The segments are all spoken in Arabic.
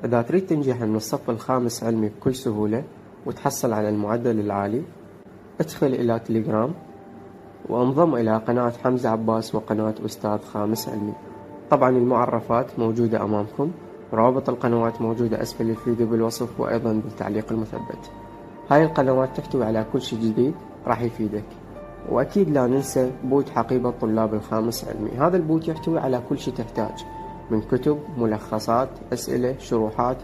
إذا تريد تنجح من الصف الخامس علمي بكل سهولة وتحصل على المعدل العالي، ادخل إلى تليجرام وانضم إلى قناة حمزة عباس وقناة أستاذ خامس علمي. طبعا المعرفات موجودة أمامكم، روابط القنوات موجودة أسفل الفيديو بالوصف وأيضا بالتعليق المثبت. هاي القنوات تحتوي على كل شيء جديد راح يفيدك. وأكيد لا ننسى بوت حقيبة طلاب الخامس علمي. هذا البوت يحتوي على كل شيء تحتاج من كتب، ملخصات، أسئلة، شروحات،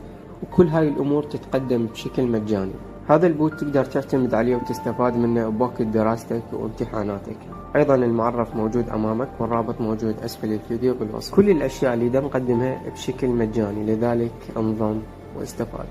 وكل هاي الأمور تتقدم بشكل مجاني. هذا البوت تقدر تعتمد عليه وتستفاد منه بوقت دراستك وامتحاناتك. أيضا المعرف موجود أمامك والرابط موجود أسفل الفيديو بالوصف. كل الأشياء اللي نقدمها بشكل مجاني، لذلك انضم واستفاد.